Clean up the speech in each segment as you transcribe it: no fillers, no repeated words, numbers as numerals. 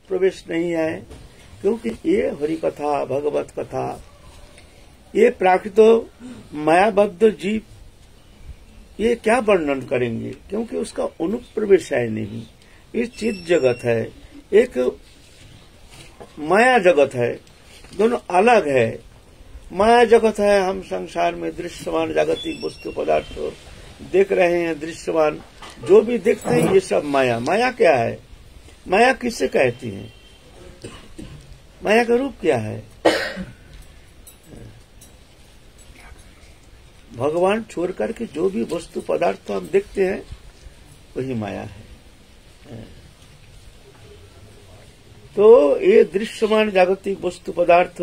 प्रवेश नहीं है, क्योंकि ये हरि कथा, भगवत कथा, ये प्राकृत मायाबद्ध जीव ये क्या वर्णन करेंगे, क्योंकि उसका अनुप्रवेश है नहीं। ये चित जगत है, एक माया जगत है, दोनों अलग है। माया जगत है, हम संसार में दृश्यमान जागतिक वस्तु पदार्थ देख रहे हैं, दृश्यमान जो भी देखते हैं ये सब माया। माया क्या है? माया किससे कहती है? माया का रूप क्या है? भगवान छोड़ करके जो भी वस्तु पदार्थ हम देखते हैं वही माया है। तो ये दृश्यमान जागतिक वस्तु पदार्थ,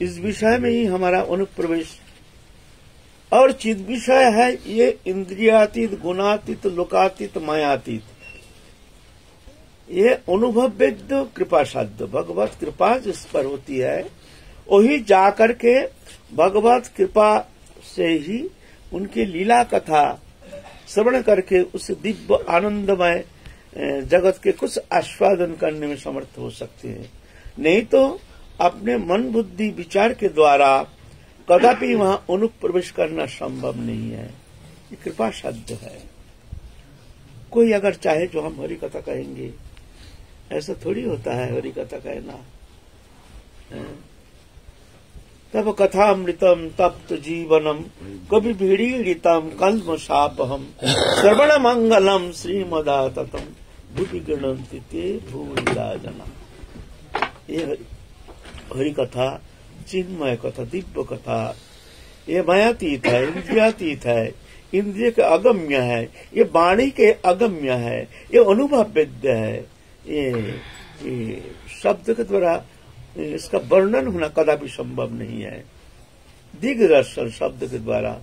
इस विषय में ही हमारा अनुप्रवेश। और चिद विषय है ये इंद्रियातीत, गुणातीत, लोकातीत, मायातीत। ये अनुभव वेद्य, कृपा साध्य, भगवत कृपा जिस पर होती है वही जाकर के भगवत कृपा से ही उनकी लीला कथा श्रवण करके उस दिव्य आनंदमय जगत के कुछ आस्वादन करने में समर्थ हो सकते हैं। नहीं तो अपने मन बुद्धि विचार के द्वारा कदापि वहां अनुप्रवेश करना संभव नहीं है। ये कृपा साध्य है। कोई अगर चाहे जो हम हरि कथा कहेंगे, ऐसा थोड़ी होता है हरि कथा कहना। तब कथामृतम तप्त जीवनम कवि भीड़ीड़ितम कल्म शापहम श्रवण मंगलम श्रीमदाततम भूपि गणन्ति ते भूरिदा जना। ये हरि कथा, चिन्मय कथा, दिव्य कथा, ये मायातीत है, इंद्रियातीत है, इंद्रिय के अगम्य है, ये वाणी के अगम्य है, ये अनुभव वेद्य है। ये शब्द के द्वारा इसका वर्णन होना कदापि संभव नहीं है। दिग्दर्शन शब्द के द्वारा।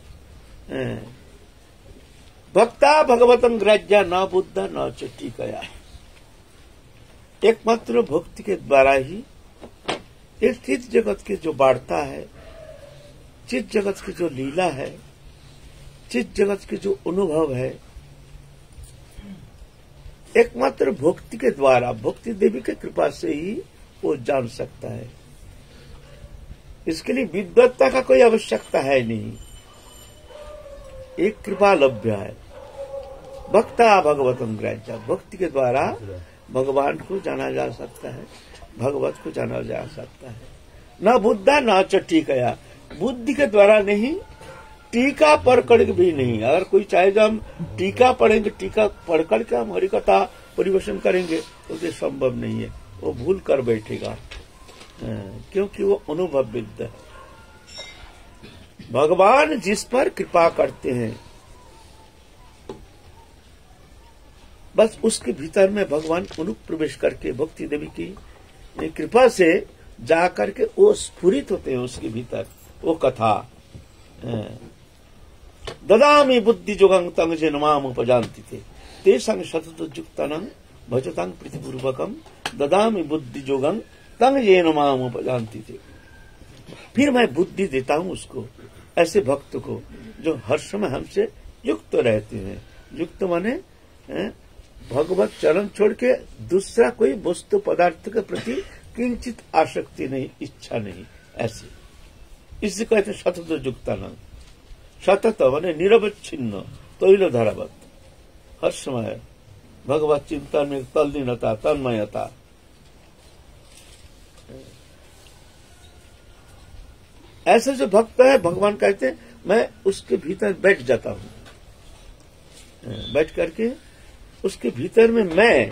भक्ता भगवतं ग्राह्या न बुद्धा न च टीकया। एकमात्र भक्ति के द्वारा ही इस चित जगत की जो वार्ता है, चित जगत की जो लीला है, चित जगत के जो अनुभव है, एकमात्र भक्ति के द्वारा, भक्ति देवी की कृपा से ही वो जान सकता है। इसके लिए विद्वत्ता का कोई आवश्यकता है नहीं, एक कृपा लभ्य है। भक्ता भगवतं ग्राह्या, भक्ति के द्वारा भगवान को जाना जा सकता है, भगवत को जाना जा सकता है। न बुद्धा न च टीकया, बुद्धि के द्वारा नहीं, टीका पढ़कर भी नहीं। अगर कोई चाहे जो हम टीका पढ़ेंगे, टीका पढ़कर के हम हरि कथा परिवेशन करेंगे, तो ये संभव नहीं है। वो भूल कर बैठेगा, क्योंकि वो अनुभव विद्ध है। भगवान जिस पर कृपा करते हैं, बस उसके भीतर में भगवान अनुप्रवेश करके भक्ति देवी की कृपा से जा करके वो स्फुरित होते हैं उसके भीतर। वो कथा ददामि बुद्धि जोगं तंग जे नमाम उपजान्ति थे ते संग शतत युक्तनं भजतांग प्रीतिपूर्वकम ददामि बुद्धि जोगं तंग ये नमाम उपजान्ति थे। फिर मैं बुद्धि देता हूँ उसको, ऐसे भक्त को जो हर समय हमसे युक्त रहते हैं। युक्त माने भगवत चरण छोड़ के दूसरा कोई वस्तु पदार्थ के प्रति किंचित आसक्ति नहीं, इच्छा नहीं, ऐसे। इससे कहते हैं सतत युक्तानंद। सतत माने निरवच्छिन्न तैल धारावत, हर समय भगवत चिंतन में तल्लीनता, तन्मयता। ऐसे जो भक्त है, भगवान कहते हैं मैं उसके भीतर बैठ जाता हूं। बैठ करके उसके भीतर में मैं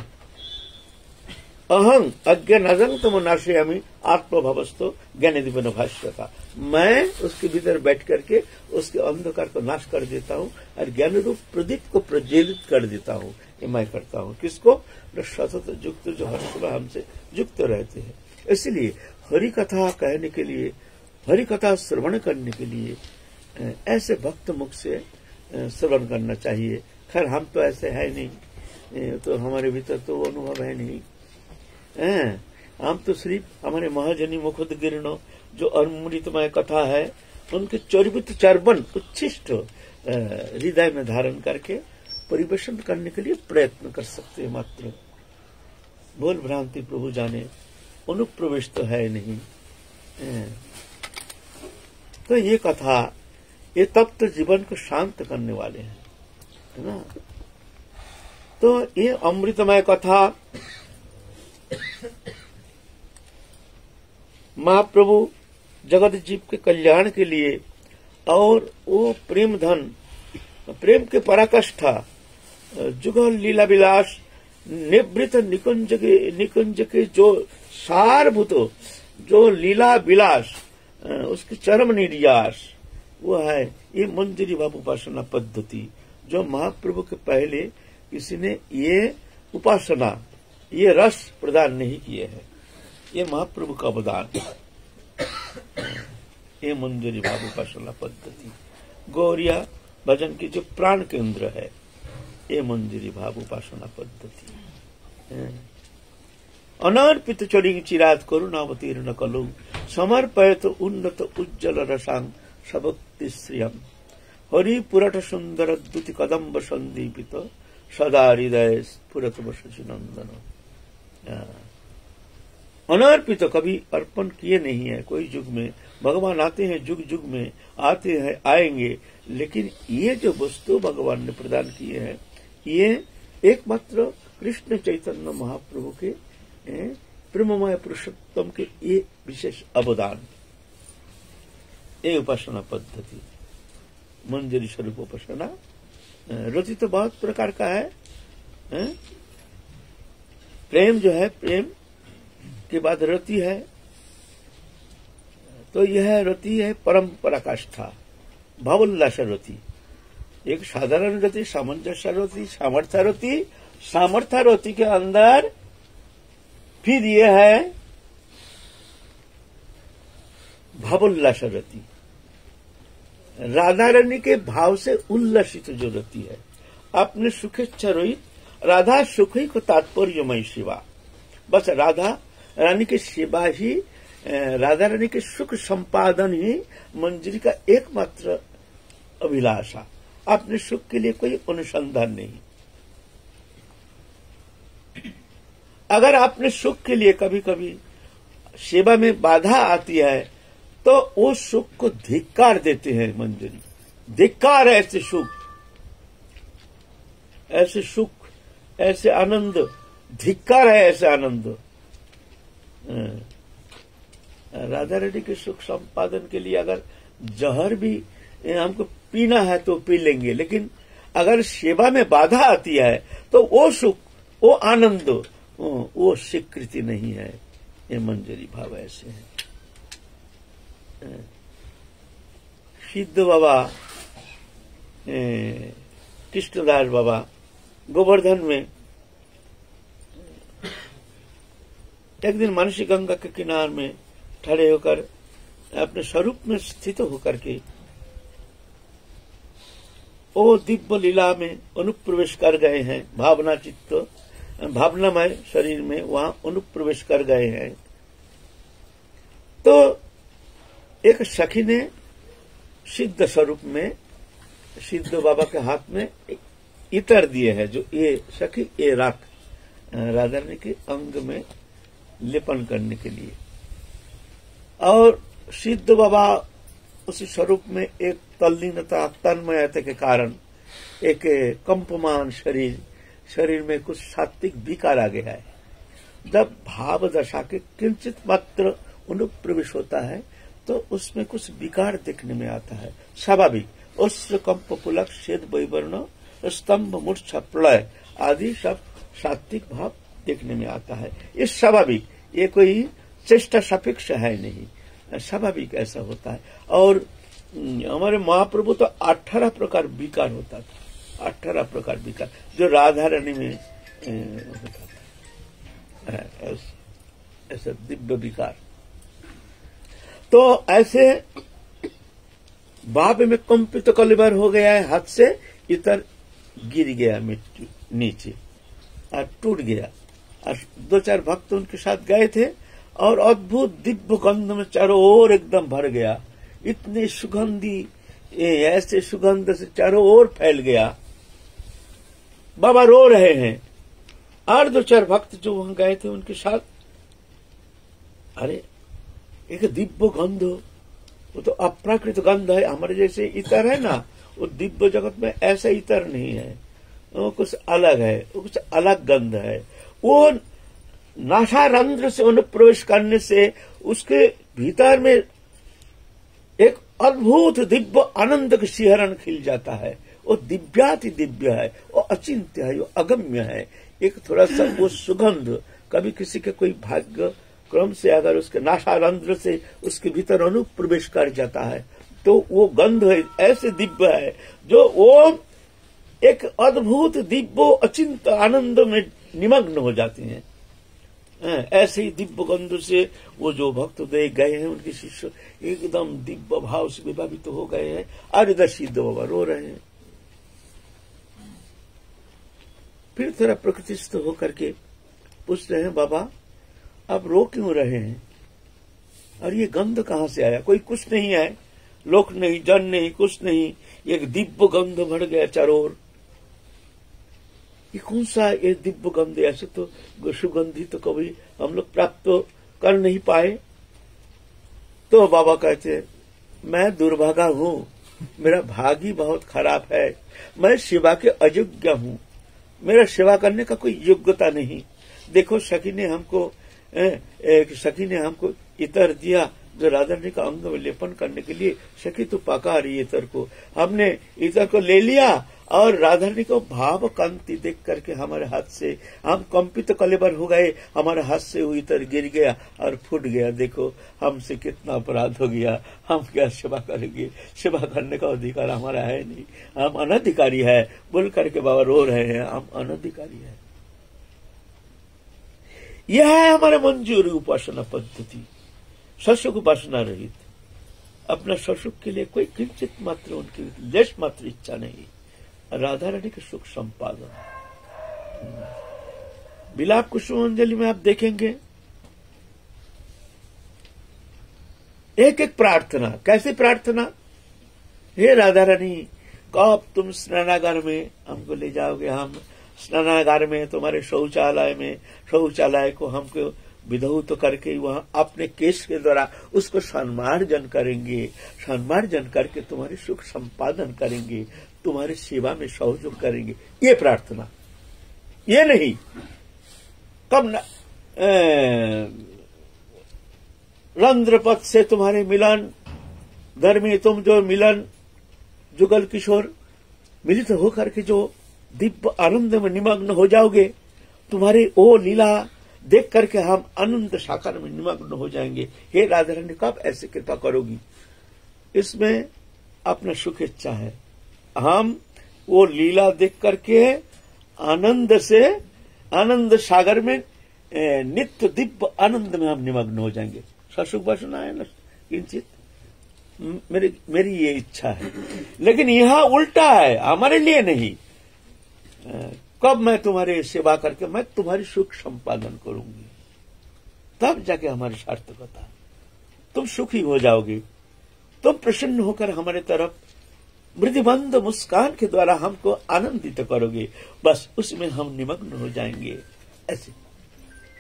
अहं अज्ञानजं तमो नाशयामि आत्मभवस्तो ज्ञानदीपेन भाष्यता। मैं उसके भीतर बैठ करके उसके अंधकार को नाश कर देता हूँ और ज्ञान रूप प्रदीप को प्रज्वलित कर देता हूँ। ये मैं करता हूँ। किसको? सतत युक्त, जो हर समय हमसे युक्त रहते हैं। इसलिए हरि कथा कहने के लिए, हरि कथा श्रवण करने के लिए ऐसे भक्त मुख से श्रवण करना चाहिए। खैर हम तो ऐसे है नहीं, तो हमारे भीतर तो वो अनुभव है नहीं। हम तो सिर्फ हमारे महाजनी मुखुद गिरणो जो अमृतमय कथा है, उनके चर्वित चर्बन उच्छिष्ट हृदय में धारण करके परिवेशन करने के लिए प्रयत्न कर सकते हैं मात्र। भूल भ्रांति प्रभु जाने, अनुप्रवेश तो है नहीं। तो ये कथा, ये तब तो जीवन को शांत करने वाले हैं, है ना। तो ये अमृतमय कथा महाप्रभु जगत जीव के कल्याण के लिए, और वो प्रेम धन, प्रेम के पराकाष्ठा, जुगल लीला विलास, निवृत्त निकुंज के जो सारभूत, जो लीला विलास, उसकी चरम निर्यास, वो है ये मंजरी भाव उपासना पद्धति, जो महाप्रभु के पहले किसी ने ये उपासना, ये रस प्रदान नहीं किए हैं। ये महाप्रभु का अवदान, ये मंजरी भाव उपासना पद्धति, गौरिया भजन की जो प्राण केंद्र है, ये मंजरी भाव उपासना पद्धति। अनर्पित चढ़ी चिरात करुणावतीर्ण कलु, समर्पयत उन्नत उज्जवल रसांग सबक्ति श्रियम, हरि पुरठ सुंदर द्युति कदम्ब संदीपित, सदा हृदय स्फुरत शशि नंदन। अनर्पित कभी अर्पण किए नहीं है कोई युग में, भगवान आते हैं जुग जुग में, आते हैं आएंगे, लेकिन ये जो वस्तु भगवान ने प्रदान किए हैं, ये एकमात्र कृष्ण चैतन्य महाप्रभु के प्रेममय पुरुषोत्तम के ये विशेष अवदान, ये उपासना पद्धति मंजरी स्वरूप उपासना। रति तो बहुत प्रकार का है, प्रेम जो है, प्रेम के बाद रति है, तो यह रति है परम पराकाष्ठा, भावोल्लास रति। एक साधारण रति, सामंजस्य रति, सामर्थ्य रति, सामर्थ्य रति के अंदर फिर यह है भावोल्लास रति, राधा रानी के भाव से उल्लसित जो रति है। अपने सुखेच्छा रोहित राधा सुख ही को तात्पर्यमय सेवा, बस राधा रानी की सेवा ही, राधा रानी के सुख संपादन ही मंजरी का एकमात्र अभिलाषा, अपने सुख के लिए कोई अनुसंधान नहीं। अगर अपने सुख के लिए कभी कभी सेवा में बाधा आती है, तो वो सुख को धिक्कार देते हैं मंजरी, धिक्कार है ऐसे सुख, ऐसे सुख, ऐसे आनंद, धिक्कार है ऐसे आनंद। राधा रानी के सुख संपादन के लिए अगर जहर भी हमको पीना है तो पी लेंगे, लेकिन अगर सेवा में बाधा आती है तो वो सुख, वो आनंद, वो स्वीकृति नहीं है। ये मंजरी भाव ऐसे है। सिद्ध बाबा, कृष्णदास बाबा गोवर्धन में एक दिन मानसी गंगा के किनारे में खड़े होकर अपने स्वरूप में स्थित होकर के वो दिव्य लीला में अनुप्रवेश कर गए हैं। भावना चित्त, भावनामय शरीर में वहां अनुप्रवेश कर गए हैं। तो एक सखी ने सिद्ध स्वरूप में सिद्ध बाबा के हाथ में इतर दिए हैं, जो ये सखी ये राख राधा रानी के अंग में लेपन करने के लिए। और सिद्ध बाबा उसी स्वरूप में एक तल्लीनता, तन्मयता के कारण एक कंपमान शरीर में कुछ सात्विक विकार आ गया है। जब भाव दशा के किंचित मात्र अनुप्रवेश होता है तो उसमें कुछ विकार देखने में आता है, स्वाभाविक। उस कंप पुलक शेद वैवर्ण स्तंभ मूर्छा प्रलय आदि सब सात्विक भाव देखने में आता है। ये स्वाभाविक, ये कोई चेष्टा सापेक्ष है नहीं, स्वाभाविक ऐसा होता है। और हमारे महाप्रभु तो 18 प्रकार विकार होता था, 18 प्रकार विकार जो राधा रानी में होता था, ऐसा दिव्य विकार। तो ऐसे भाव में कंपित कलिबर हो गया है, हाथ से इतर गिर गया मिट्टी नीचे और टूट गया। और 2-4 भक्त उनके साथ गए थे और अद्भुत दिव्य गंध में चारों ओर एकदम भर गया। इतने सुगंधी, ऐसे सुगंध से चारों ओर फैल गया। बाबा रो रहे हैं, और 2-4 भक्त जो वहां गए थे उनके साथ, अरे एक दिव्य गंध, वो तो अप्राकृत गंध है, हमारे जैसे इतर है ना, वो दिव्य जगत में ऐसा इतर नहीं है, वो कुछ अलग है, वो कुछ अलग गंध है। वो नासारंध्र से अनुप्रवेश करने से उसके भीतर में एक अद्भुत दिव्य आनंद का सिहरण खिल जाता है। वो दिव्याति दिव्य है, वो अचिंत्य है, वो अगम्य है। एक थोड़ा सा वो सुगंध, कभी किसी के कोई भाग्य क्रम से अगर उसके नासारंध्र से उसके भीतर अनुप्रवेश कर जाता है तो वो गंध ऐसे दिव्य है जो वो एक अद्भुत दिव्य अचिंत्य आनंद में निमग्न हो जाते हैं। ऐसे ही दिव्य गंध से वो जो भक्त दे गए हैं, उनके शिष्य एकदम दिव्य भाव से विभावित हो गए हैं। और इधर सिद्ध बाबा रो रहे हैं। फिर थोड़ा प्रकृतिस्थ होकर के पूछ रहे हैं, बाबा आप रो क्यों रहे हैं? और ये गंध कहां से आया? कोई कुछ नहीं है, लोक नहीं, जन नहीं, कुछ नहीं, एक दिव्य गंध भर गया चारों ओर। ये कौन सा ये दिव्य गंध? ऐसे तो सुगंधी तो कभी हम लोग प्राप्त कर नहीं पाए। तो बाबा कहते, मैं दुर्भागा हूं, मेरा भाग ही बहुत खराब है, मैं सेवा के अयोग्य हूं, मेरा सेवा करने का कोई योग्यता नहीं। देखो सखी ने हमको इतर दिया जो राधा रानी का अंग में लेपन करने के लिए। सखी तो पका रही इतर को, हमने इतर को ले लिया और राधा रानी को भाव कांति देख करके हमारे हाथ से हम कंपित कलेबर हो गए, हमारे हाथ से वो इतर गिर गया और फूट गया। देखो हमसे कितना अपराध हो गया, हम क्या सेवा करेंगे? सेवा करने का अधिकार हमारा है नहीं, हम अनधिकारी है। बोल करके बाबा रो रहे हैं, हम अनधिकारी है। यह है हमारे मंजूरी उपासना पद्धति, सत्सुख उपासना रहित। अपना सत्सुख के लिए कोई किंचित मात्र उनकी लेश मात्र इच्छा नहीं। राधा रानी के सुख संपादन। विलाप कुसुमांजलि में आप देखेंगे एक एक प्रार्थना। कैसे प्रार्थना? हे राधा रानी, कब तुम स्नानागार में हमको ले जाओगे? हम स्नानागार में, तुम्हारे शौचालय को हमको विधौत करके वहां अपने केश के द्वारा उसको सम्मार्जन करेंगे, सम्मार्जन करके तुम्हारे सुख संपादन करेंगे, तुम्हारी सेवा में सहयोग करेंगे। ये प्रार्थना, ये नहीं कब रंध्रपथ से तुम्हारे मिलन, धर्मी तुम जो मिलन जुगल किशोर मिलित होकर के जो दिव्य आनंद में निमग्न हो जाओगे, तुम्हारी ओ लीला देख करके हम आनंद सागर में निमग्न हो जाएंगे। हे राधा रानी, कब ऐसे कृपा करोगी? इसमें अपना सुख इच्छा है। हम वो लीला देख करके आनंद से, आनंद सागर में नित्य दिव्य आनंद में हम निमग्न हो जाएंगे। ससुख वासना है ना किंचित, मेरी ये इच्छा है। लेकिन यहाँ उल्टा है, हमारे लिए नहीं। कब मैं तुम्हारी सेवा करके मैं तुम्हारी सुख संपादन करूंगी, तब जाके हमारी सार्थकता। तुम सुखी हो जाओगे, तुम प्रसन्न होकर हमारे तरफ मृदुमंद मुस्कान के द्वारा हमको आनंदित करोगे, बस उसमें हम निमग्न हो जाएंगे। ऐसे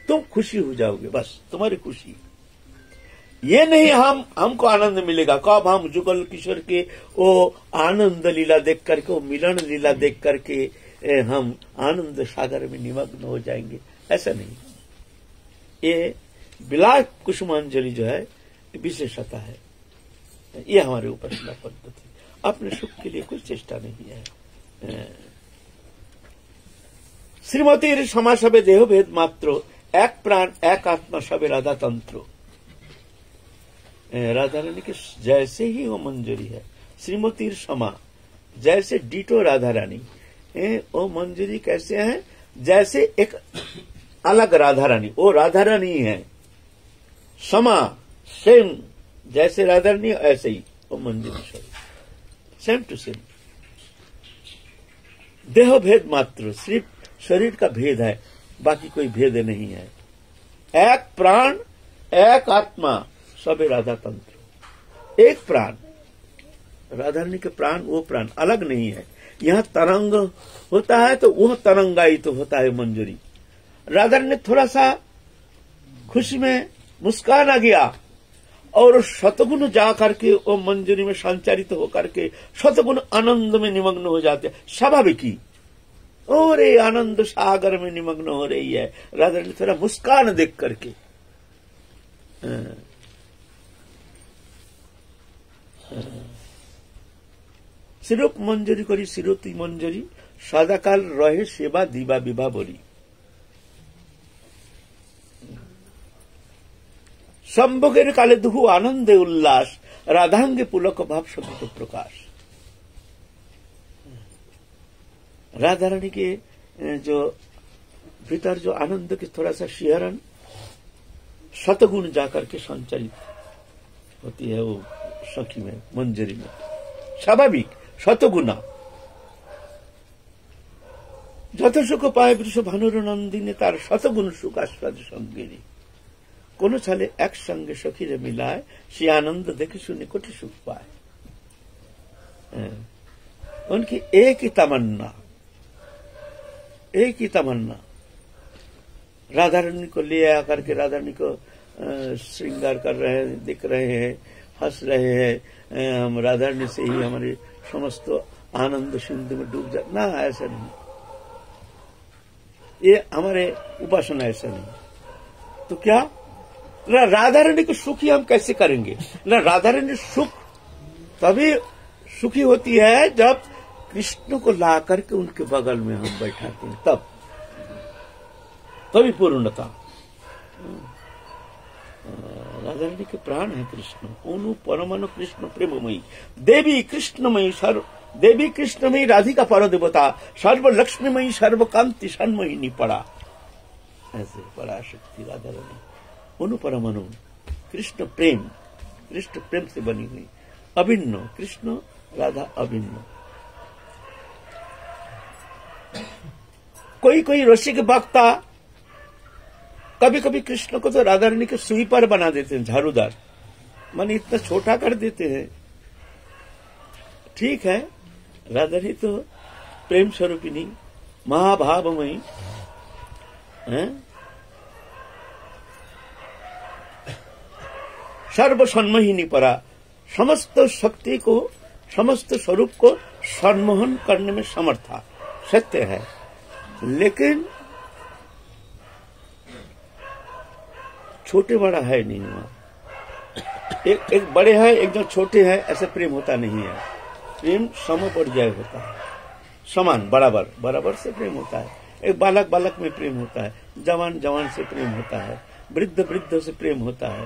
तुम खुशी हो जाओगे, बस तुम्हारी खुशी। ये नहीं हमको आनंद मिलेगा। कब हम जुगल किशोर के वो आनंद लीला देख करके, वो मिलन लीला देख करके हम आनंद सागर में निमग्न हो जाएंगे, ऐसा नहीं। ये विलाप कुसुमांजलि जो है विशेषता है। ये हमारे उपासना पद्धति, अपने सुख के लिए कोई चेष्टा नहीं है। श्रीमती क्षमा सबे देह भेद मात्र, एक प्राण एक आत्मा सबे राधा तंत्र। राधा रानी के जैसे ही वो मंजूरी है। श्रीमती क्षमा जैसे डीटो राधा रानी, वो मंजूरी कैसे है? जैसे एक अलग राधा रानी, वो राधा रानी है। क्षमा सेम, जैसे राधा रानी ऐसे ही वो मंजूरी, सेम टू सेम। देह भेद मात्र, सिर्फ शरीर का भेद है, बाकी कोई भेद नहीं है। एक प्राण एक आत्मा सबे राधा तंत्र। एक प्राण, राधा रानी के प्राण वो प्राण अलग नहीं है। यहाँ तरंग होता है तो वह तरंगायित तो होता है मंजूरी। राधा रानी थोड़ा सा खुशी में मुस्कान आ गया और शतगुण जा करके वो मंजरी में संचारित होकर के शतगुण आनंद में निमग्न हो जाते। स्वाभाविक ही और ये आनंद सागर में निमग्न हो रही है राधा रानी थोड़ा मुस्कान देख करके। सिरूप मंजरी करी सिरोती मंजरी सदाकाल रहे सेवा दिवा विभा बोली। संभोगेर काले दुहु आनंदे उल्लास राधांगे पुलक भाव सबित प्रकाश। राधा रानी के जो भीतर जो आनंद की थोड़ा सा शिहरण शतगुण जाकर के संचारित होती है वो सखी में मंजरी में। स्वाभाविक शतगुणा যত সুখ পায় বৃষ ভানুর নন্দিনী তার শতগুণ সুখ আস্বাদ সঙ্গিনী। কোন ছালে একসঙ্গে সখীরে মিলায় সে आनंद देखे सुने कोटि सुख पाए। उनकी एक ही तमन्ना राधा रानी को ले आकर के राधा रानी को श्रृंगार कर रहे हैं, दिख रहे हैं, हंस रहे हैं। हम राधा रानी से ही हमारे समस्त आनंद सिंधु में डूब जाए ना, ऐसा नहीं। ये हमारे उपासना ऐसा नहीं। तो क्या राधा रानी को सुखी हम कैसे करेंगे? ना राधा रानी सुख तभी सुखी होती है जब कृष्ण को ला करके उनके बगल में हम बैठाते हैं, तभी पूर्णता। राधा रानी के प्राण है कृष्ण। ओनु परमाणु कृष्ण प्रेममयी देवी कृष्णमयी देवी कृष्णमयी राधिका पर देवता सर्व लक्ष्मीमयी सर्वकांति सन्मयी पड़ा। ऐसे बड़ा शक्ति राधा रानी। ओनु परमाणु कृष्ण प्रेम से बनी हुई अभिन्न। कृष्ण राधा अभिन्न। कोई रसिक वक्ता कभी कभी कृष्ण को तो राधा रानी के सुई पर बना देते हैं, झाड़ूदार, माने इतना छोटा कर देते हैं। ठीक है, राधा रानी तो प्रेम स्वरूपिणी महाभावमयी है। सर्व सन्मोहिनी परा समस्त शक्ति को समस्त स्वरूप को सम्मोहन करने में समर्था सत्य है। लेकिन छोटे बड़ा है नहीं वहां। एक बड़े है एक जो छोटे है, ऐसे प्रेम होता नहीं है। प्रेम समपर्याय होता है, समान बराबर से प्रेम होता है। एक बालक में प्रेम होता है, जवान से प्रेम होता है, वृद्ध से प्रेम होता है।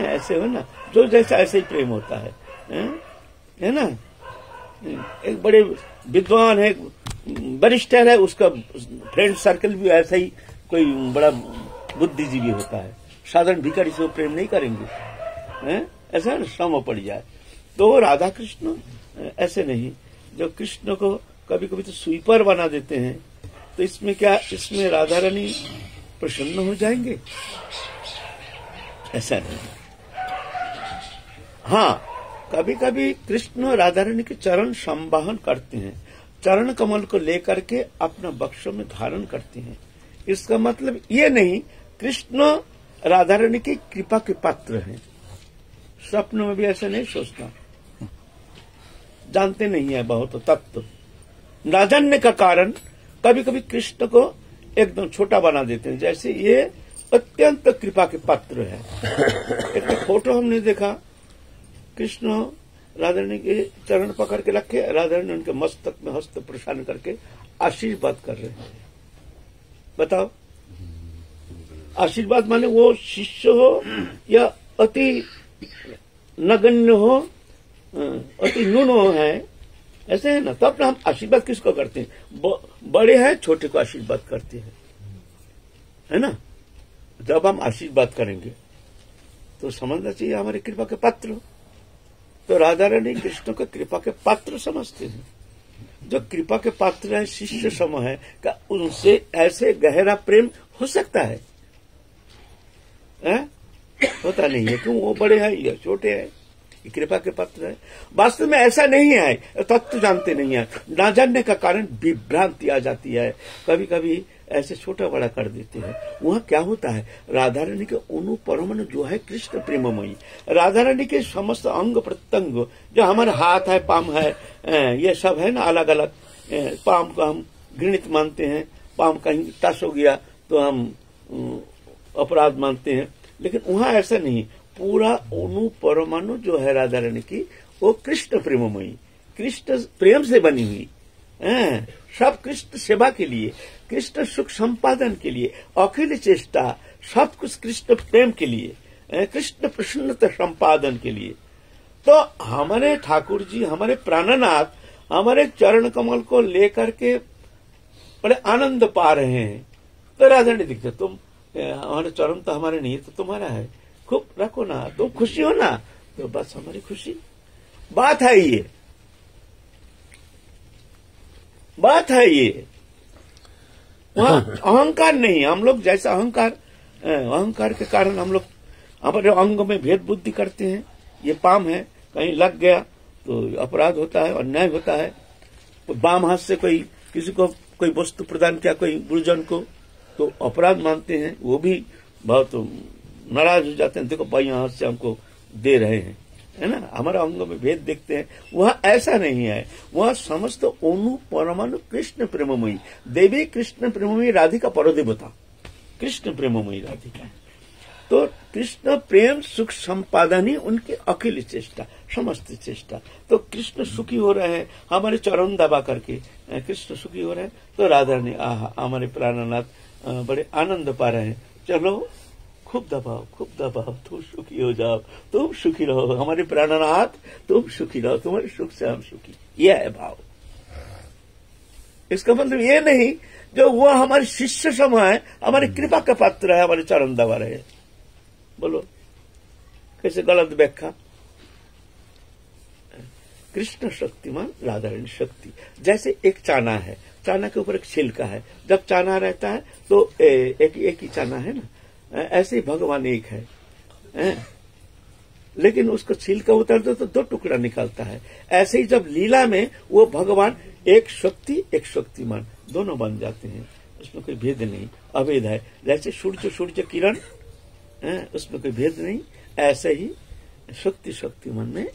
ऐसे हो ना, जो जैसा ऐसे ही प्रेम होता है ना। एक बड़े विद्वान है, वरिष्ठर है, उसका फ्रेंड सर्कल भी ऐसा ही कोई बड़ा बुद्धिजीवी होता है। साधारण भिखारी से वो प्रेम नहीं करेंगे, ऐसा सम पड़ जाए। तो राधा कृष्ण ऐसे नहीं, जो कृष्ण को कभी कभी तो स्वीपर बना देते हैं। तो इसमें क्या, इसमें राधा रानी प्रसन्न हो जाएंगे? ऐसा नहीं। हाँ, कभी कभी कृष्ण राधा रानी के चरण संवाहन करते हैं, चरण कमल को लेकर के अपना बक्सों में धारण करते हैं। इसका मतलब ये नहीं कृष्ण राधा रानी की कृपा के पात्र हैं। स्वप्न में भी ऐसा नहीं सोचना, जानते नहीं है बहुत तत्व। न जानने का कारण कभी कभी कृष्ण को एकदम छोटा बना देते हैं, जैसे ये अत्यंत कृपा के पात्र है। एक फोटो हमने देखा, कृष्ण राधा रानी के चरण पकड़ के रखे, राधा रानी उनके मस्तक में हस्त प्रसारण करके आशीर्वाद कर रहे हैं। बताओ, आशीर्वाद माने वो शिष्य हो या अति नगण्य हो, अति न्यून हो, है ऐसे है ना। तो अपना हम आशीर्वाद किसको करते हैं? बड़े हैं छोटे को आशीर्वाद करते हैं, है ना। जब हम आशीर्वाद करेंगे तो समझना चाहिए हमारी कृपा के पात्र। तो राधा रानी कृष्ण को कृपा के पात्र समझते हैं। जो कृपा के पात्र है, शिष्य सम है, क्या उनसे ऐसे गहरा प्रेम हो सकता है? होता नहीं है। क्यों? वो बड़े हैं या छोटे हैं, कृपा के पात्र है। वास्तव में ऐसा नहीं है, तत्व जानते नहीं है। ना जानने का कारण विभ्रांति आ जाती है। कभी कभी ऐसे छोटा बड़ा कर देते हैं। वहाँ क्या होता है, राधा रानी के अणु परमाणु जो है कृष्ण प्रेममयी, राधा रानी के समस्त अंग प्रत्यंग जो हमारे हाथ है, पाम है, ये सब है ना अलग अलग। पाम को हम घृणित मानते हैं, पाम कहीं टच हो गया तो हम अपराध मानते हैं, लेकिन वहाँ ऐसा नहीं। पूरा अणु परमाणु जो है राधा रानी की वो कृष्ण प्रेममयी, कृष्ण प्रेम से बनी हुई, सब कृष्ण सेवा के लिए, कृष्ण सुख संपादन के लिए, अखिल चेष्टा सब कुछ कृष्ण प्रेम के लिए, कृष्ण प्रसन्नता संपादन के लिए। तो हमारे ठाकुर जी, हमारे प्राणनाथ हमारे चरण कमल को लेकर के बड़े आनंद पा रहे हैं। तो राधा रानी दिखते, तुम हमारे चरण तो हमारे नहीं है तो तुम्हारा है, खूब रखो ना, तुम खुशी हो ना, तो बस हमारी खुशी। बात है ये, बात है ये। वहां अहंकार नहीं। हम लोग जैसा अहंकार के कारण हम लोग हमारे अंग में भेद बुद्धि करते हैं। ये पाम है, कहीं लग गया तो अपराध होता है, अन्याय होता है। तो बाम हाथ से कोई किसी को कोई वस्तु प्रदान किया कोई गुरुजन को तो अपराध मानते हैं, वो भी बहुत नाराज हो जाते हैं, देखो बाईं हाथ से हमको दे रहे हैं, है ना। हमारा अंग में भेद देखते हैं, वहां ऐसा नहीं है। वहां समस्त अणु परमाणु कृष्ण प्रेममयी, देवी कृष्ण प्रेममयी, राधिका परदेवता, कृष्ण प्रेममयी राधिका। तो कृष्ण प्रेम सुख संपादन ही उनकी अखिल चेष्टा, समस्त चेष्टा। तो कृष्ण सुखी हो रहे हैं हमारे चरण दबा करके, कृष्ण सुखी हो रहे हैं। तो राधा ने हमारे प्राणनाथ बड़े आनंद पा रहे हैं, चलो खूब दबाओ, तुम सुखी हो जाओ, तुम सुखी रहो हमारे प्राणनाथ, तुम सुखी रहो, तुम्हारे सुख से हम सुखी। यह है भाव। इसका मतलब ये नहीं जो वो हमारे शिष्य सम है, हमारी कृपा का पात्र है, हमारे चरण दबा रहे। बोलो कैसे गलत व्याख्या। कृष्ण शक्तिमान, राधा रानी शक्ति। जैसे एक चाना है, चाना के ऊपर एक छिलका है, जब चाना रहता है तो एक ही चाना है ना, ऐसे ही भगवान एक है, लेकिन उसको छिलका उतार दो तो दो टुकड़ा निकलता है। ऐसे ही जब लीला में वो भगवान एक शक्ति एक शक्तिमान दोनों बन जाते हैं, उसमें कोई भेद नहीं, अभेद है। जैसे सूर्य किरण, उसमें कोई भेद नहीं, ऐसे ही शक्ति शक्तिमान में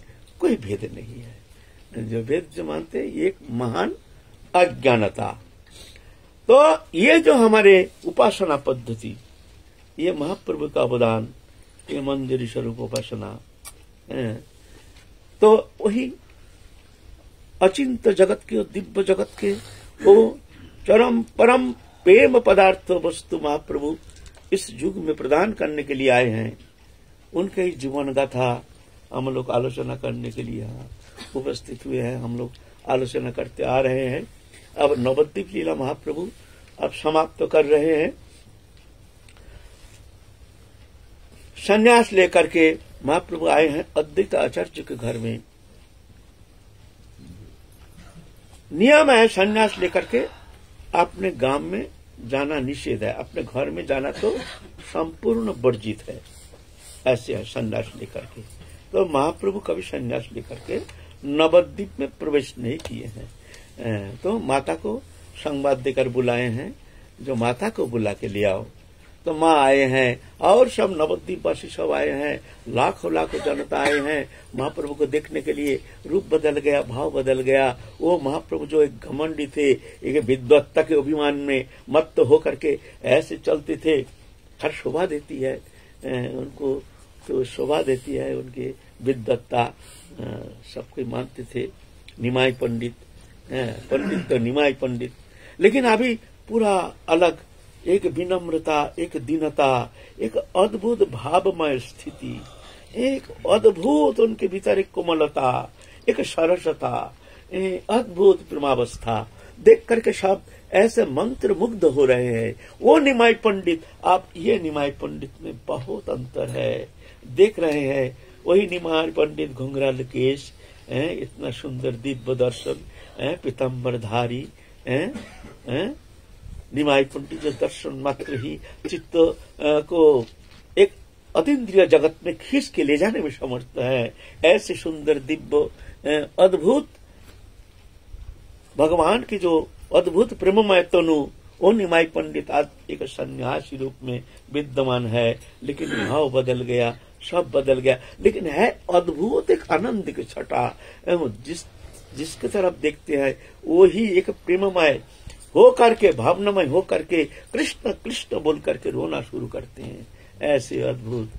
कोई भेद नहीं है। जो भेद जो मानते हैं ये एक महान अज्ञानता। तो ये जो हमारे उपासना पद्धति, ये महाप्रभु का अवदान, ये मंजरी स्वरूप उपासना, तो वही अचिंत जगत के, दिव्य जगत के वो चरम परम प्रेम पदार्थ वस्तु महाप्रभु इस युग में प्रदान करने के लिए आए हैं। उनके ही जीवन गाथा हम लोग आलोचना करने के लिए उपस्थित हुए हैं, हम लोग आलोचना करते आ रहे हैं। अब नवद्वीप लीला महाप्रभु अब समाप्त कर रहे हैं। संन्यास लेकर के महाप्रभु आए हैं अद्वैत आचार्य के घर में। नियम है संन्यास लेकर के अपने गांव में जाना निषेध है, अपने घर में जाना तो संपूर्ण वर्जित है। ऐसे है संन्यास लेकर के। तो महाप्रभु कभी संन्यास लेकर के नवद्वीप में प्रवेश नहीं किए हैं। तो माता को संवाद देकर बुलाए हैं, जो माता को बुला के ले आओ। तो माँ आए हैं और सब नवद्वीप वासी सब आए हैं, लाखों लाखों जनता आए हैं महाप्रभु को देखने के लिए। रूप बदल गया, भाव बदल गया। वो महाप्रभु जो एक घमंडी थे, एक विद्वत्ता के अभिमान में मत्त होकर के ऐसे चलते थे, हर शोभा देती है उनको, तो शोभा देती है उनकी विद्वत्ता। सब कोई मानते थे निमाई पंडित, पंडित तो निमाई पंडित। लेकिन अभी पूरा अलग, एक विनम्रता, एक दीनता, एक अद्भुत भावमय स्थिति, एक अद्भुत उनके भीतर एक कोमलता, एक सरसता, अद्भुत प्रेमावस्था देख करके सब ऐसे मंत्र मुग्ध हो रहे हैं। वो निमाई पंडित, आप ये निमाई पंडित में बहुत अंतर है। देख रहे हैं वही निमाई पंडित, घुंघराल केश, इतना सुंदर दिव्य दर्शन, पीताम्बरधारी, निमाई पंडित जो दर्शन मात्र ही चित्त को एक अतीन्द्रिय जगत में खींच के ले जाने में समर्थ है। ऐसे सुंदर दिव्य अद्भुत भगवान की जो अद्भुत प्रेममय तनु, वो निमाई पंडित आज एक सन्यासी रूप में विद्यमान है, लेकिन भाव बदल गया, सब बदल गया, लेकिन है अद्भुत एक आनंद की छटा। जिसके तरफ देखते हैं वो ही एक प्रेममय हो करके, भावनामय हो करके कृष्ण कृष्ण बोल करके रोना शुरू करते हैं। ऐसे अद्भुत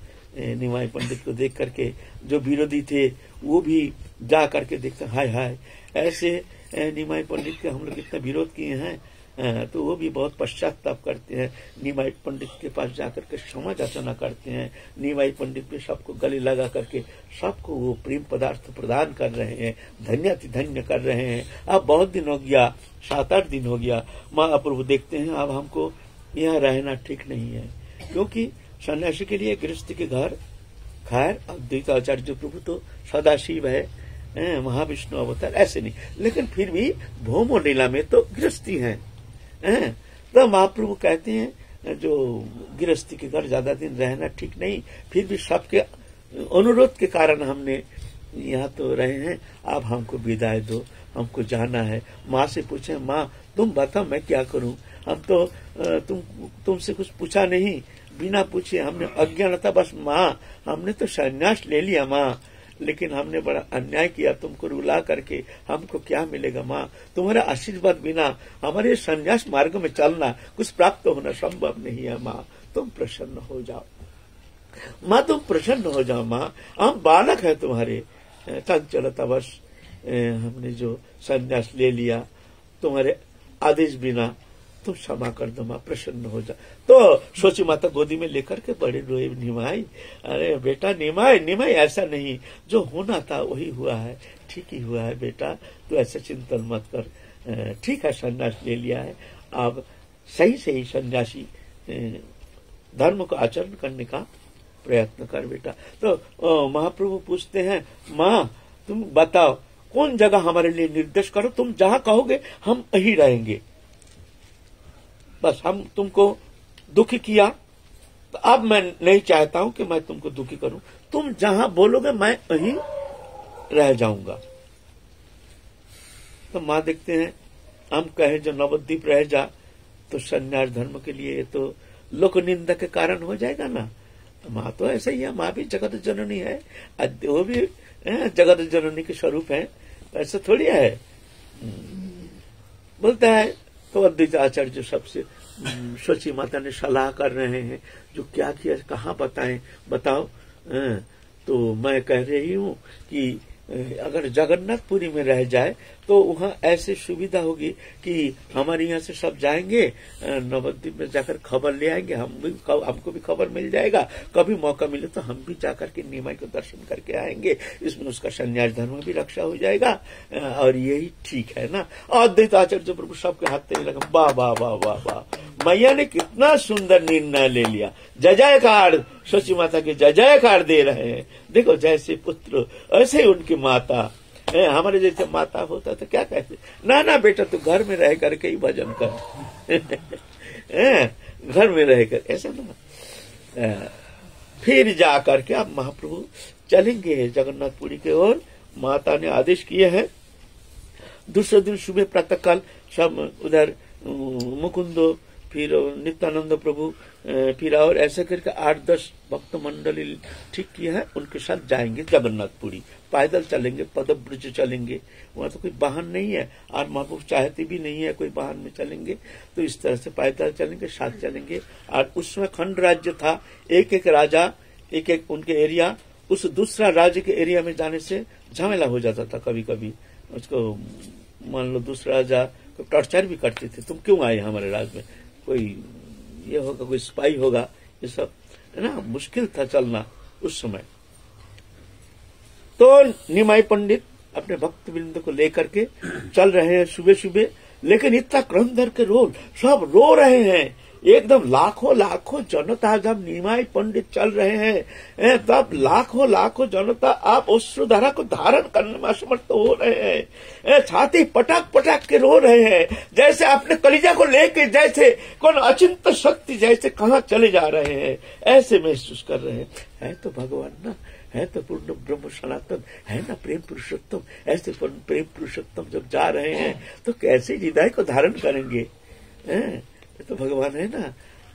निमाई पंडित को देख करके जो विरोधी थे वो भी जा करके देखते, हाय हाय, ऐसे निमाई पंडित के हम लोग इतना विरोध किए हैं, तो वो भी बहुत पश्चाताप करते हैं। निमाई पंडित के पास जाकर के क्षमा याचना करते हैं। निमाई पंडित भी सबको गले लगा करके सबको वो प्रेम पदार्थ प्रदान कर रहे हैं, धन्य कर रहे हैं। अब बहुत दिन हो गया, 7-8 दिन हो गया, महाप्रभु देखते हैं अब हमको यहाँ रहना ठीक नहीं है, क्योंकि सन्यासी के लिए गृहस्थ के घर, खैर अद्वैत आचार्य प्रभु तो सदाशिव है, महाविष्णु अवतार, ऐसे नहीं, लेकिन फिर भी भौमो लीला में तो गृहस्थी है। तो महाप्रभु कहते हैं जो गृहस्थी के घर ज्यादा दिन रहना ठीक नहीं, फिर भी सबके अनुरोध के कारण हमने यहाँ तो रहे हैं, अब हमको विदाई दो, हमको जाना है। माँ से पूछे, माँ तुम बताओ मैं क्या करूं, हम तो तुमसे कुछ पूछा नहीं, बिना पूछे हमने अज्ञानता, बस माँ हमने तो संन्यास ले लिया माँ, लेकिन हमने बड़ा अन्याय किया, तुमको रुला करके हमको क्या मिलेगा माँ, तुम्हारा आशीर्वाद बिना हमारे संन्यास मार्ग में चलना, कुछ प्राप्त होना संभव नहीं है माँ, तुम प्रसन्न हो जाओ माँ, तुम प्रसन्न हो जाओ माँ, हम बालक है तुम्हारे, चंचलतावश हमने जो संन्यास ले लिया, तुम्हारे आदेश बिना, तुम क्षमा कर दो माँ, प्रसन्न हो जा। तो सोची माता गोदी में लेकर के बड़े रोए निमाई, अरे बेटा निमाई ऐसा नहीं, जो होना था वही हुआ है, ठीक ही हुआ है बेटा, तू ऐसा चिंतन मत कर, ठीक है संन्यास ले लिया है, अब सही सन्यासी धर्म को आचरण करने का प्रयत्न कर बेटा। तो महाप्रभु पूछते हैं, माँ तुम बताओ कौन जगह हमारे लिए निर्देश करो, तुम जहाँ कहोगे हम वहीं रहेंगे, बस हम तुमको दुखी किया तो अब मैं नहीं चाहता हूं कि मैं तुमको दुखी करूं, तुम जहां बोलोगे मैं वहीं रह जाऊंगा। तो माँ देखते हैं हम कहे जो नवद्वीप रह जा, तो संन्यास धर्म के लिए तो लोक निंदा के कारण हो जाएगा ना। तो माँ तो ऐसा ही है, माँ भी जगत जननी है, वो भी जगत जननी के स्वरूप है, ऐसा थोड़ी है। बोलता है तो अद्वैत आचार्य जो सबसे सोची माता ने सलाह कर रहे हैं, जो क्या किया कहाँ बताओ। तो मैं कह रही हूँ कि अगर जगन्नाथपुरी में रह जाए तो वहाँ ऐसी सुविधा होगी कि हमारे यहाँ से सब जाएंगे, नवद्वीप में जाकर खबर ले आएंगे, हमको भी खबर मिल जाएगा, कभी मौका मिले तो हम भी जाकर के निमाई को दर्शन करके आएंगे, इसमें उसका संन्यास धर्म भी रक्षा हो जाएगा, और यही ठीक है ना। अद्वैत आचार्य प्रभु सबके हाथ तेरे लगा, वाह वाह वाह वाह वाह, मैया ने कितना सुंदर निर्णय ले लिया, जय जयकार, सोची माता के जय जयकार दे रहे हैं। देखो जैसे पुत्र ऐसे ही उनकी माता, हमारे जैसे माता होता तो क्या कहते, ना बेटा तू घर में रह करके ही भजन कर घर में रह कर, ऐसा ना। फिर जा करके आप महाप्रभु चलेंगे जगन्नाथपुरी की ओर, माता ने आदेश किए हैं। दूसरे दिन सुबह प्रातःकाल सब उधर मुकुंदो, फिर नित्यानंद प्रभु, फिर और ऐसे करके 8-10 भक्त मंडली ठीक किया है, उनके साथ जाएंगे जगन्नाथपुरी, पैदल चलेंगे, पदब्रज चलेंगे, वहां तो कोई वाहन नहीं है, और महाप्रभु चाहते भी नहीं है कोई वाहन में चलेंगे, तो इस तरह से पैदल चलेंगे, साथ चलेंगे। और उसमें खंड राज्य था, एक राजा एक उनके एरिया, उस दूसरा राज्य के एरिया में जाने से झमेला हो जाता था, कभी कभी उसको मान लो दूसरा राजा को टॉर्चर भी करते थे, तुम क्यों आए हमारे राज्य में, कोई ये होगा, कोई स्पाई होगा, ये सब है ना, मुश्किल था चलना उस समय। तो निमाई पंडित अपने भक्त वृंद को लेकर के चल रहे हैं सुबह सुबह, लेकिन इतना क्रंदर के सब रो रहे हैं, एकदम लाखों जनता जब निमाई पंडित चल रहे हैं, तब लाखों जनता आप अश्रुधारा को धारण करने में असमर्थ हो रहे हैं, छाती पटक के रो रहे हैं, जैसे अपने कलिजा को लेके जैसे कौन अचिंत शक्ति जैसे कहाँ चले जा रहे हैं, ऐसे महसूस कर रहे हैं। है तो भगवान ना, है तो पूर्ण ब्रह्म सनातन, है ना प्रेम पुरुषोत्तम, ऐसे प्रेम पुरुषोत्तम जब जा रहे हैं तो कैसे हृदय को धारण करेंगे। तो भगवान है ना।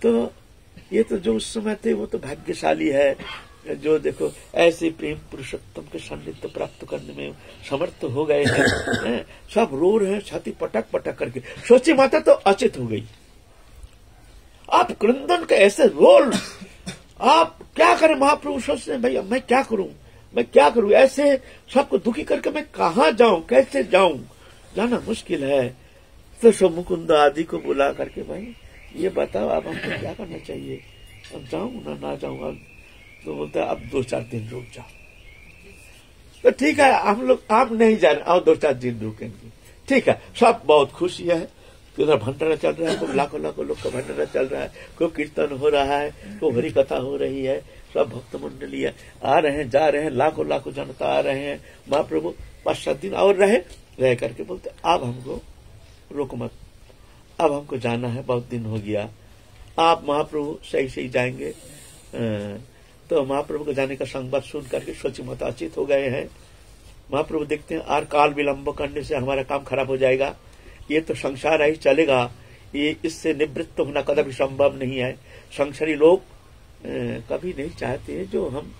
तो ये तो जो उस समय थे वो तो भाग्यशाली है, जो देखो ऐसे प्रेम पुरुषोत्तम के सान्निध्य प्राप्त करने में समर्थ हो गए हैं। सब रो रहे हैं छाती पटक पटक करके। सोची माता तो अचेत हो गई। आप क्रंदन के ऐसे रोल, आप क्या करें? महाप्रभु सोचते हैं भैया मैं क्या करूं, मैं क्या करूं, ऐसे सबको दुखी करके मैं कहाँ जाऊं, कैसे जाऊं, जाना मुश्किल है। तो सब मुकुंद आदि को बुला करके भाई ये बताओ अब हमको क्या करना चाहिए, अब जाऊं ना जाऊं। अब तो बोलता अब 2-4 दिन रुक जाओ। तो ठीक है हम लोग, आप नहीं जा रहे, आओ 2-4 दिन रुकेंगे। ठीक है, सब बहुत खुशी है। उधर भंडारा चल रहा है, तो लाखों लाखों लोग का भंडारा चल रहा है, कोई कीर्तन हो रहा है, कोई हरि कथा हो रही है, सब भक्त मंडली आ रहे हैं, जा रहे हैं, लाखों लाखों जनता आ रहे हैं। महाप्रभु 5-7 दिन और रह करके बोलते अब हमको रोक मत, अब हमको जाना है, बहुत दिन हो गया, आप महाप्रभु सही सही जाएंगे। तो महाप्रभु को जाने का संवाद सुन करके सोची माता अचित हो गए हैं। महाप्रभु देखते हैं और काल विलंब करने से हमारा काम खराब हो जाएगा, ये तो संसार ही चलेगा, ये इससे निवृत्त होना कभी संभव नहीं है। संसारी लोग कभी नहीं चाहते जो हम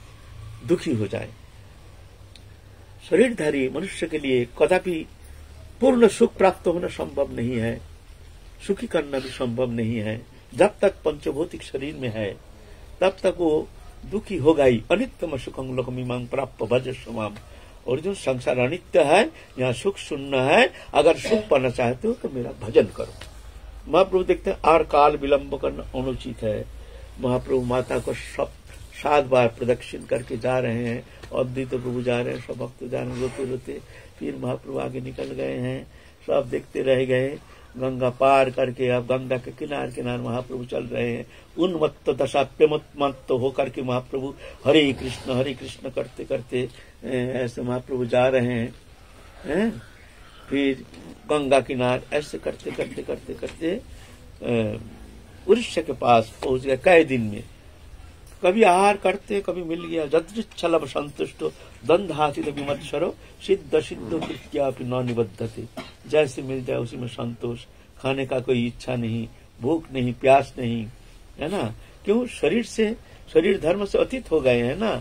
दुखी हो जाए। शरीरधारी मनुष्य के लिए कदापि पूर्ण सुख प्राप्त होना संभव नहीं है, सुखी करना भी संभव नहीं है। जब तक पंचभौतिक शरीर में है तब तक वो दुखी होगा ही। अनित्यम सुखं लोकमिमां प्राप्त भज स्वाम। और जो संसार अनित्य है, यहाँ सुख सुनना है, अगर सुख पाना चाहते हो तो मेरा भजन करो। महाप्रभु देखते हैं और काल विलंब करना अनुचित है। महाप्रभु माता को 7 बार प्रदक्षिण करके जा रहे हैं, अद्वैत प्रभु जा रहे हैं, सब भक्त जा रहे हैं रोते रोते। फिर महाप्रभु आगे निकल गए हैं, सब देखते रह गए। गंगा पार करके अब गंगा के किनार किनार महाप्रभु चल रहे हैं। उन्मत्त दशा प्रेमोन्मत्त होकर के महाप्रभु हरे कृष्ण करते करते ऐसे महाप्रभु जा रहे हैं। फिर गंगा किनार ऐसे करते करते करते करते उड़ीसा के पास पहुंच गए। कई दिन में कभी आहार करते, कभी मिल गया। जदृच्छलभ संतुष्टो दंधाति विमत्सरो सिद्ध सिद्ध कृत्या न निबद्धते। जैसे मिल जाए उसी में संतोष, खाने का कोई इच्छा नहीं, भूख नहीं, प्यास नहीं, है ना। क्यों? शरीर धर्म से अतीत हो गए हैं ना।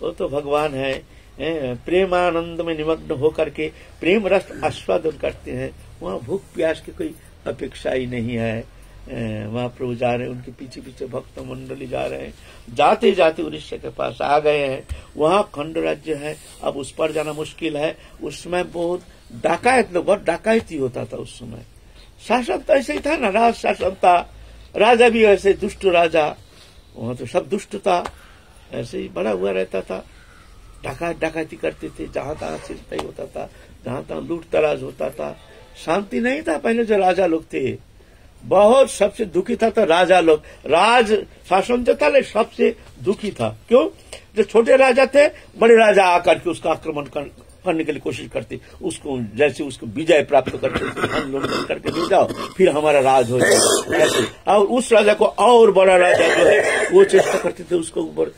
वो तो भगवान है, प्रेमानंद में निमग्न होकर के प्रेम रस आस्वादन करते हैं। वहाँ भूख प्यास की कोई अपेक्षा ही नहीं है। महाप्रभु जा रहे हैं, उनके पीछे पीछे भक्त मंडली जा रहे हैं। जाते जाते उड़ीसा के पास आ गए हैं। वहाँ खंड राज्य है, अब उस पर जाना मुश्किल है। उस समय बहुत डाकायत लोग, बहुत डाकायती होता था उस समय। शासन तो ऐसे ही था ना, राज शासन था, राजा भी ऐसे दुष्ट राजा, वहाँ तो सब दुष्ट था, ऐसे ही बड़ा हुआ रहता था। डाकायती करते थे, जहां तहां सिरताई होता था, जहां तहां लूट तराज होता था। शांति नहीं था पहले जो राजा लोग थे। बहुत सबसे दुखी था तो राजा लोग। राज शासन जो था सबसे दुखी था। क्यों? जो छोटे राजा थे, बड़े राजा आकर के उसका आक्रमण करने के लिए कोशिश करते, उसको जैसे उसको विजय प्राप्त करके करके ले जाओ, फिर हमारा राज हो जाए ऐसे। और उस राजा को और बड़ा राजा जो है वो चेष्टा करते थे उसको ऊपर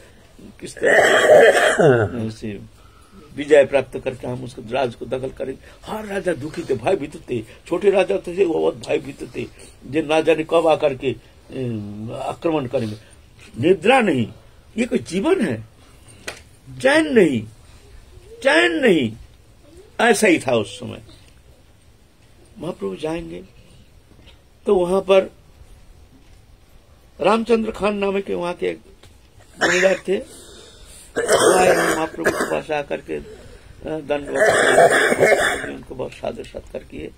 किस तरह से विजय प्राप्त करके हम उसको राज को दखल करेंगे। हर राजा दुखी थे, भयभीत थे। छोटे राजा थे वो बहुत भयभीत थे, जिन राजा ने कब आकर के आक्रमण करेंगे। निद्रा नहीं, ये कोई जीवन है? चैन नहीं, ऐसा ही था उस समय। महाप्रभु जाएंगे तो वहां पर रामचंद्र खान नाम के वहां के जमींदार थे। महाप्रभु के पास आकर के दंडवत उनको बहुत सादर सत्कार किए।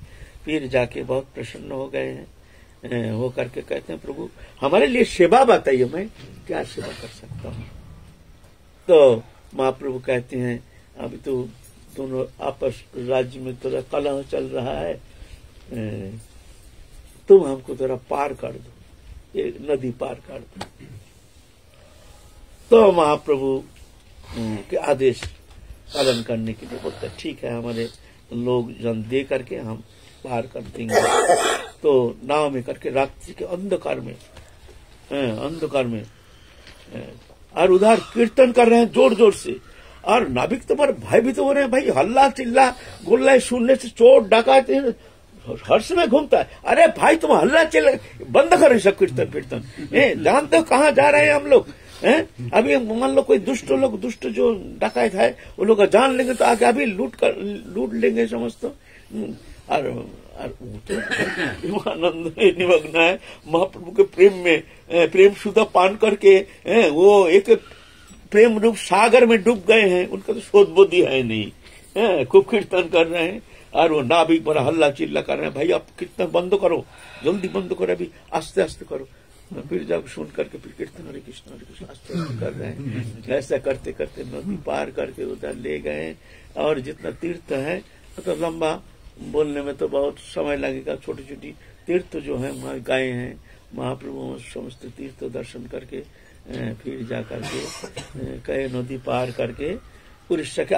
फिर जाके बहुत प्रसन्न हो गए हैं, हो करके कहते हैं प्रभु हमारे लिए सेवा बताइए, मैं क्या सेवा कर सकता हूँ। तो महाप्रभु कहते हैं अभी तो दोनों आपस राज्य में थोड़ा कलह चल रहा है, तुम हमको थोड़ा पार कर दो, ये नदी पार कर दो। तो महाप्रभु के आदेश पालन करने के लिए बोलते ठीक है, हमारे लोग जन दे करके हम पार कर देंगे। तो नाव में करके रात्रि के अंधकार में और उधर कीर्तन कर रहे हैं जोर जोर से, और नाविक तो पर भयभीत हो रहे हैं। भाई हल्ला चिल्ला गोल्ला सुनने से चोर डकाते हर समय घूमता है। अरे भाई तुम हल्ला चल बंद करो सब कीर्तन कीर्तन, जानते हो कहाँ जा रहे हैं हम लोग हैं? अभी मान लो कोई दुष्ट जो डकैत है वो लोग जान लेंगे तो आगे अभी लूट लेंगे समझते। और वो तो आनंद में निमग्न है महाप्रभु के प्रेम में, प्रेम सुधा पान करके वो एक प्रेम रूप सागर में डूब गए हैं, उनका तो शोध बुद्धि है नहीं, खूब कीर्तन कर रहे हैं और वो नाभिक पर हल्ला चिल्ला कर रहे हैं। भाई आप कीर्तन बंद करो, जल्दी बंद करो, अभी आस्ते आस्ते करो। फिर जब सुन करके फिर कीर्तन हरे कृष्ण आस्ते आस्ते कर रहे हैं। ऐसा करते करते नदी पार करके उधर ले गए। और जितना तीर्थ है तो लंबा बोलने में तो बहुत समय लगेगा, छोटी छोटी तीर्थ जो है वहाँ गए हैं महाप्रभु समस्त तीर्थ दर्शन करके फिर जा करके कई नदी पार करके उड़ीसा के